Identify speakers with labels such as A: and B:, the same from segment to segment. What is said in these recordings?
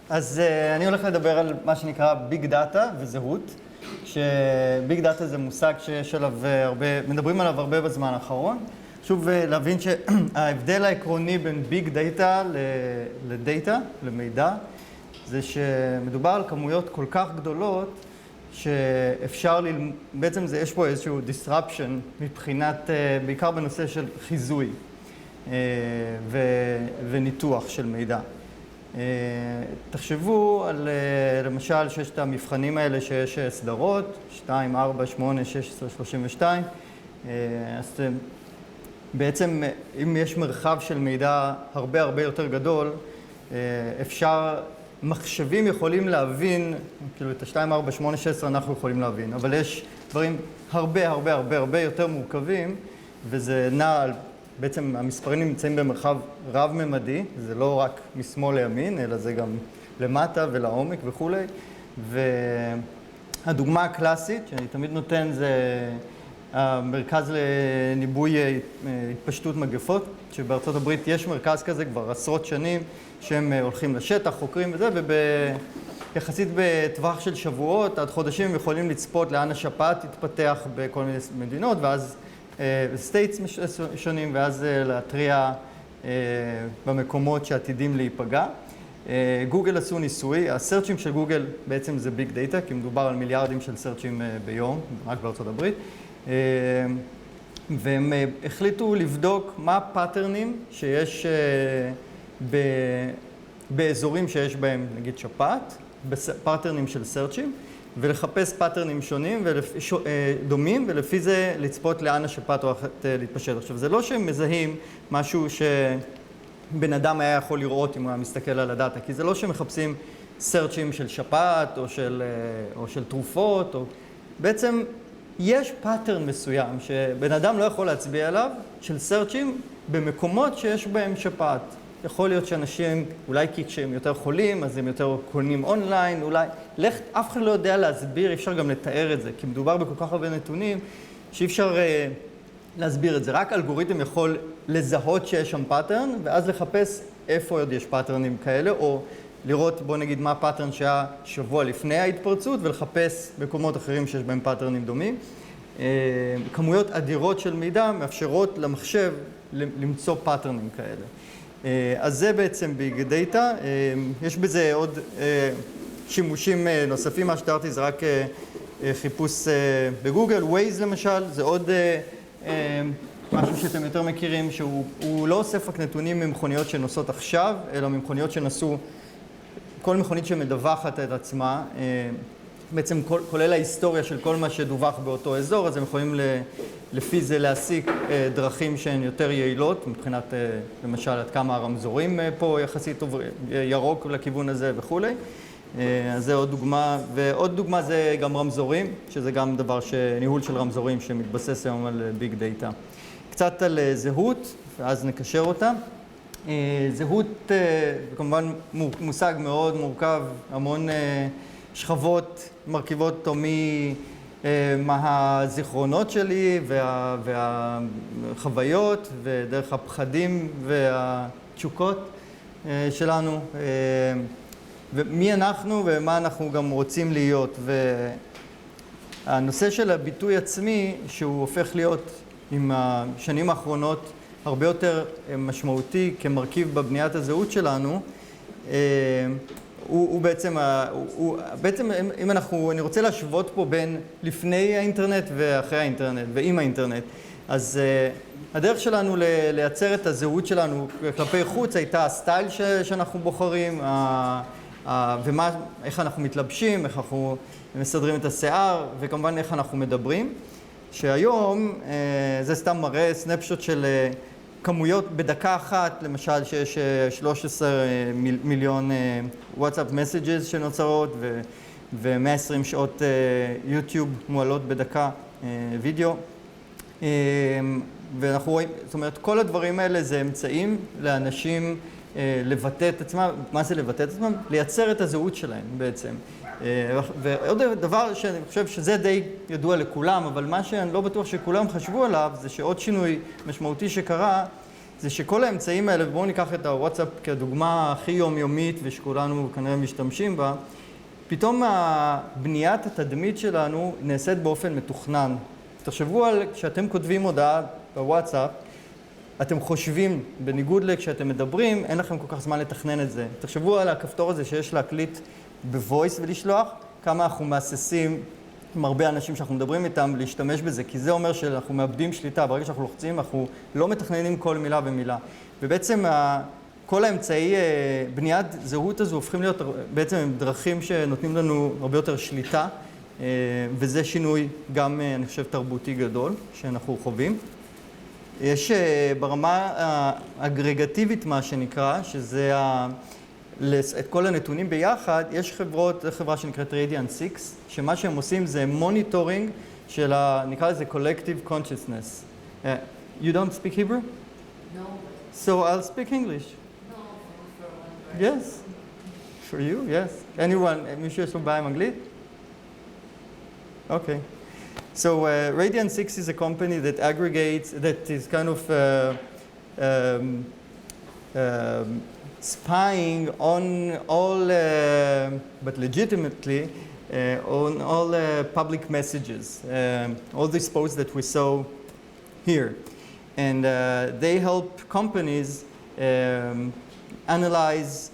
A: אז אני הולך לדבר על מה שנקרא ביג דאטה וזהות, שביג דאטה זה מושג שיש עליו מדברים עליו הרבה בזמן האחרון. חשוב להבין שההבדל העקרוני בין ביג דאטה לדאטה, למידע, זה שמדובר על כמויות כל כך גדולות שאפשר בעצם יש פה איזשהו disruption מבחינת, בעיקר בנושא של חיזוי וניתוח של מידע. תחשבו על, למשל, שיש את המבחנים האלה שיש סדרות, 2, 4, 8, 16, 32. אז בעצם, אם יש מרחב של מידע הרבה יותר גדול, מחשבים יכולים להבין, כאילו את ה-2, 4, 8, 16 אנחנו יכולים להבין, אבל יש דברים הרבה יותר מורכבים, וזה נע על, בעצם המספרים נמצאים במרחב רב-ממדי, זה לא רק משמאל לימין, אלא זה גם למטה ולעומק וכו'. והדוגמה הקלאסית שאני תמיד נותן זה המרכז לניבוי התפשטות מגפות, שבארצות הברית יש מרכז כזה כבר עשרות שנים, שהם הולכים לשטח, חוקרים וזה, ויחסית בטווח של שבועות עד חודשים יכולים לצפות לאן השפעת תתפתח בכל מיני מדינות, ואז סטייטס שונים, ואז להתריע במקומות שעתידים להיפגע. גוגל עשו ניסוי, הסרצ'ים של גוגל בעצם זה ביג דאטה, כי מדובר על מיליארדים של סרצ'ים ביום, רק בארצות הברית. והם החליטו לבדוק מה הפאטרנים שיש באזורים שיש בהם, נגיד, שפעת, פאטרנים של סרצ'ים, ולחפש פאטרנים שונים ודומים, ולפי זה לצפות לאן השפעת הולכת להתפשט. עכשיו, זה לא שהם מזהים משהו שבן אדם היה יכול לראות אם הוא היה מסתכל על הדאטה, כי זה לא שהם מחפשים סרצ'ים של שפעת או של תרופות, בעצם יש פאטרן מסוים שבן אדם לא יכול להצביע עליו, של סרצ'ים במקומות שיש בהם שפעת. יכול להיות שאנשים, אולי כי כשהם יותר חולים, אז הם יותר קונים אונליין, אולי, אף אחד לא יודע להסביר, אפשר גם לתאר את זה, כי מדובר בכל כך הרבה נתונים, שאי אפשר להסביר את זה. רק אלגוריתם יכול לזהות שיש שם פאטרן, ואז לחפש איפה עוד יש פאטרנים כאלה, או לראות, בוא נגיד, מה הפאטרן שהיה שבוע לפני ההתפרצות, ולחפש מקומות אחרים שיש בהם פאטרנים דומים. כמויות אדירות של מידע מאפשרות למחשב למצוא פאטרנים כאלה. אז זה בעצם ביג דאטה. יש בזה עוד שימושים נוספים, מה שתיארתי זה רק חיפוש בגוגל. ווייז למשל, זה עוד משהו שאתם יותר מכירים, שהוא לא אוסף רק נתונים ממכוניות שנוסעות עכשיו, אלא ממכוניות שנסעו, כל מכונית שמדווחת את עצמה, בעצם כולל ההיסטוריה של כל מה שדווח באותו אזור, אז הם יכולים לפי זה להסיק דרכים שהן יותר יעילות, מבחינת למשל עד כמה הרמזורים פה יחסית ירוק לכיוון הזה וכו'. אז זה עוד דוגמה, ועוד דוגמה זה גם רמזורים, שזה גם דבר ניהול של רמזורים שמתבסס היום על ביג דאטה. קצת על זהות, ואז נקשר אותה. זהות, כמובן מושג מאוד מורכב, המון שכבות מרכיבות אותו מה הזיכרונות שלי והחוויות ודרך הפחדים והתשוקות שלנו, ומי אנחנו ומה אנחנו גם רוצים להיות. והנושא של הביטוי עצמי, שהוא הופך להיות עם השנים האחרונות הרבה יותר משמעותי כמרכיב בבניית הזהות שלנו, הוא בעצם, אם אני רוצה להשוות פה בין לפני האינטרנט ואחרי האינטרנט ועם האינטרנט, אז הדרך שלנו לייצר את הזהות שלנו כלפי חוץ הייתה הסטייל שאנחנו בוחרים, איך אנחנו מתלבשים, איך אנחנו מסדרים את השיער, וכמובן איך אנחנו מדברים. שהיום זה סתם מראה סנפשוט של כמויות בדקה אחת, למשל שיש 13 מיליון וואטסאפ מסג'ז שנוצרות ו-120 שעות יוטיוב מועלות בדקה וידאו. ואנחנו רואים, זאת אומרת, כל הדברים האלה זה אמצעים לאנשים לבטא את עצמם. מה זה לבטא את עצמם? לייצר את הזהות שלהם בעצם. ועוד דבר שאני חושב שזה די ידוע לכולם, אבל מה שאני לא בטוח שכולם חשבו עליו, זה שעוד שינוי משמעותי שקרה, זה שכל האמצעים האלה, בואו ניקח את הוואטסאפ כדוגמה הכי יומיומית ושכולנו כנראה משתמשים בה, פתאום בניית התדמית שלנו נעשית באופן מתוכנן. תחשבו על כשאתם כותבים הודעה בוואטסאפ, אתם חושבים, בניגוד לכשאתם מדברים, אין לכם כל כך זמן לתכנן את זה. תחשבו על הכפתור הזה שיש להקליט בוויס ולשלוח, כמה אנחנו מאססים עם הרבה אנשים שאנחנו מדברים איתם להשתמש בזה, כי זה אומר שאנחנו מאבדים שליטה. ברגע שאנחנו לוחצים, אנחנו לא מתכננים כל מילה ומילה. ובעצם כל האמצעי בניית זהות הזו הופכים להיות בעצם דרכים שנותנים לנו הרבה יותר שליטה, וזה שינוי גם, אני חושב, תרבותי גדול שאנחנו חווים. יש ברמה האגרגטיבית מה שנקרא, שזה את כל הנתונים ביחד, יש חברה שנקראת Radiant 6, שמה שהם עושים זה מוניטורינג של, נקרא לזה collective consciousness. You don't speak Hebrew?
B: No.
A: So I'll speak English.
B: No, for
A: Yes. For you, yes. Anyone, מישהו יש לו בעיה עם אנגלית? Okay. So Radiant 6 is a company that aggregates, that is kind of spying on all, but legitimately, on all public messages, all these posts that we saw here. And they help companies analyze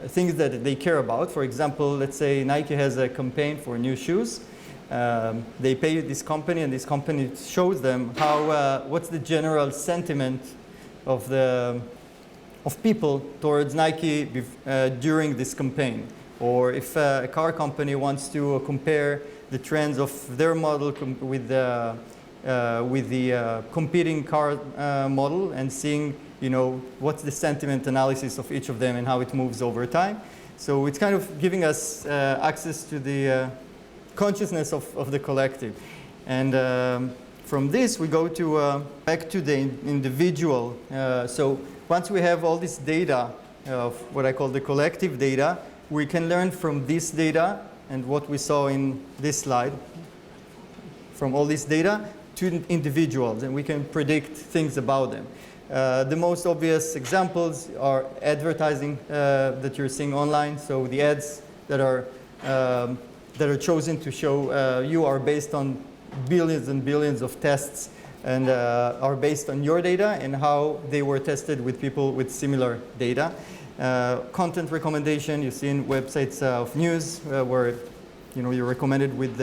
A: things that they care about. For example, let's say Nike has a campaign for new shoes. They pay this company, and this company shows them how what's the general sentiment of people towards Nike during this campaign. Or if a car company wants to compare the trends of their model with the competing car model and seeing, you know, what's the sentiment analysis of each of them and how it moves over time. So it's kind of giving us access to the consciousness of the collective. And from this, we go to back to the individual. So once we have all this data of what I call the collective data, we can learn from this data and what we saw in this slide, from all this data to individuals, and we can predict things about them. The most obvious examples are advertising that you're seeing online. So the ads that are chosen to show you are based on billions and billions of tests and are based on your data and how they were tested with people with similar data. Content recommendation, you see in websites of news where you're recommended with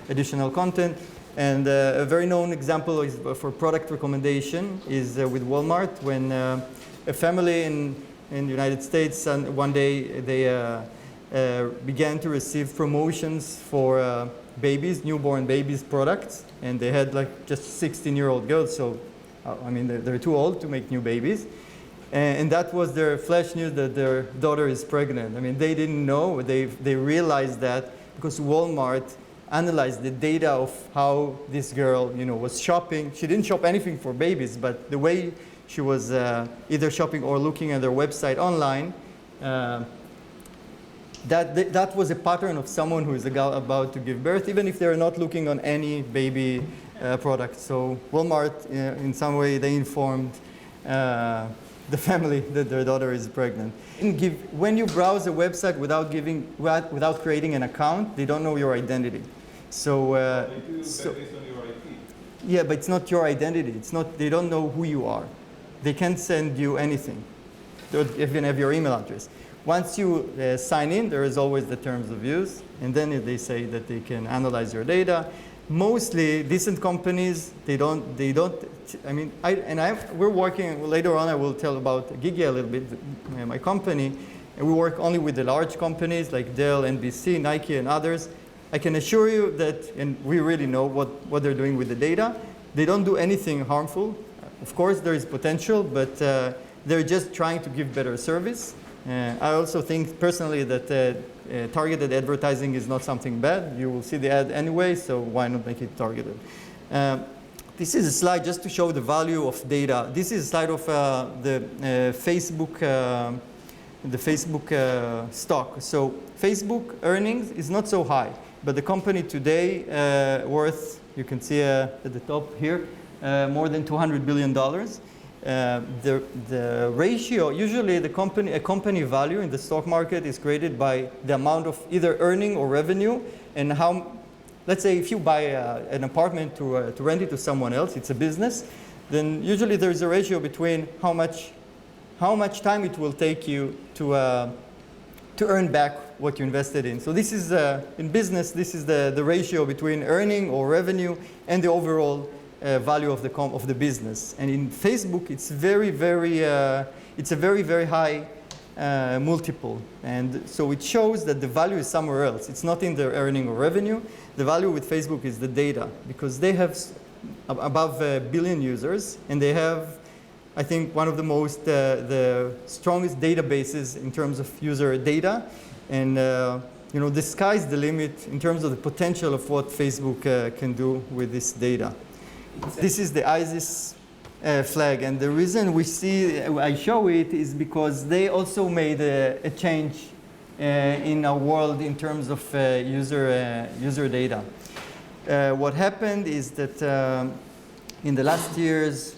A: additional content. And a very known example is for product recommendation is with Walmart, when a family in the United States one day they began to receive promotions for babies, newborn babies products, and they had like just 16-year-old girls, so I mean they're too old to make new babies. And that was their flash news that their daughter is pregnant. I mean, they didn't know, they realized that because Walmart analyzed the data of how this girl, was shopping. She didn't shop anything for babies, but the way she was either shopping or looking at their website online, that was a pattern of someone who is about to give birth, even if they're not looking on any baby product. So Walmart, in some way, they informed the family that their daughter is pregnant. When you browse a website without creating an account, they don't know your identity. So,
C: based on your IP.
A: Yeah, but it's not your identity. They don't know who you are. They can't send you anything. They don't even have your email address. Once you sign in, there is always the terms of use, and then they say that they can analyze your data. Mostly decent companies, they don't. I mean, we're working later on. I will tell about GIGYA a little bit, my company, and we work only with the large companies like Dell, NBC, Nike, and others. I can assure you that, and we really know what they're doing with the data. They don't do anything harmful. Of course, there is potential, but they're just trying to give better service. I also think personally that targeted advertising is not something bad. You will see the ad anyway, so why not make it targeted? This is a slide just to show the value of data. This is a slide of the Facebook stock. So Facebook earnings is not so high, but the company today worth, you can see at the top here, more than $200 billion. The ratio, usually a company value in the stock market is created by the amount of either earning or revenue, and how, let's say if you buy an apartment to rent it to someone else, it's a business, then usually there's a ratio between how much time it will take you to earn back what you invested in. So this is, in business, this is the ratio between earning or revenue and the overall value of the business. And in Facebook, it's it's a very, very high multiple. And so it shows that the value is somewhere else. It's not in their earning or revenue. The value with Facebook is the data, because they have above 1 billion users, and they have, I think, one of the strongest databases in terms of user data. And you know, the sky's the limit in terms of the potential of what Facebook can do with this data. This is the ISIS flag, and the reason I show it is because they also made a change in our world in terms of user data. What happened is that in the last years,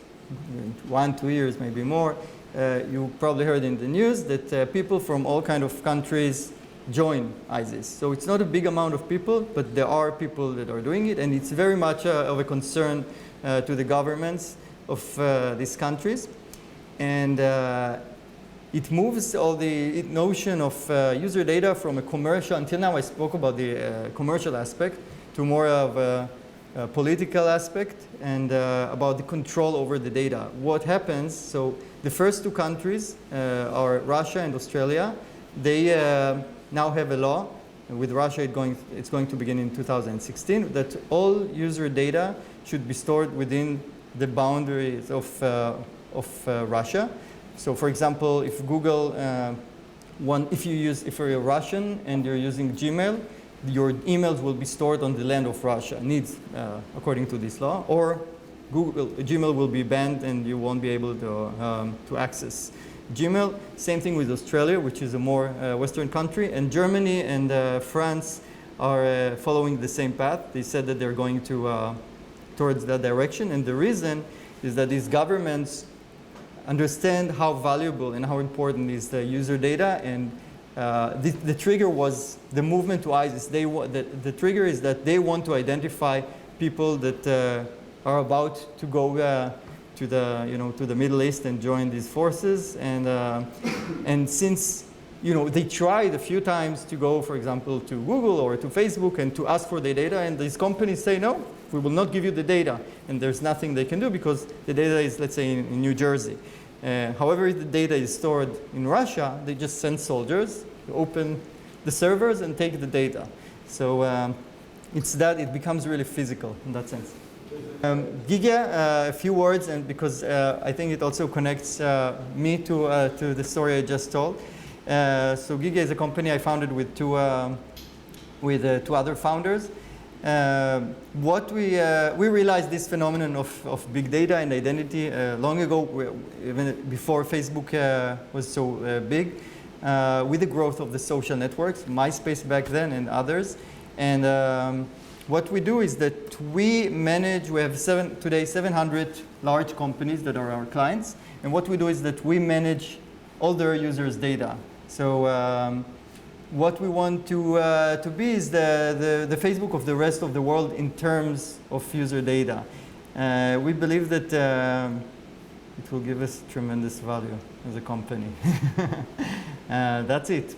A: 1-2 years, maybe more, you probably heard in the news that people from all kinds of countries join ISIS. So it's not a big amount of people, but there are people that are doing it, and it's very much of a concern to the governments of these countries. And it moves all the notion of user data from a commercial, until now I spoke about the commercial aspect, to more of a political aspect, and about the control over the data. What happens, so the first two countries are Russia and Australia. They now have a law, with Russia it's going to begin in 2016, that all user data should be stored within the boundaries of Russia. So for example, if Google, if you're a Russian and you're using Gmail, your emails will be stored on the land of Russia, according to this law, or Gmail will be banned and you won't be able to access Gmail. Same thing with Australia, which is a more Western country, and Germany and France are following the same path. They said that they're going towards that direction, and the reason is that these governments understand how valuable and how important is the user data, and the trigger was the movement to ISIS. The trigger is that they want to identify people that are about to go to the Middle East and join these forces, and since they tried a few times to go, for example, to Google or to Facebook and to ask for the data, and these companies say no, we will not give you the data, and there's nothing they can do because the data is, let's say, in New Jersey. However, if the data is stored in Russia, they just send soldiers to open the servers and take the data. So it becomes really physical in that sense. GIGYA, a few words, and because I think it also connects me to the story I just told. So GIGYA is a company I founded with two other founders. We realized this phenomenon of big data and identity long ago, even before Facebook was so big, with the growth of the social networks, MySpace back then and others. And what we do is that we have today 700 large companies that are our clients, and what we do is that we manage all their users' data. So what we want to be is the Facebook of the rest of the world in terms of user data. We believe that it will give us tremendous value as a company. That's it.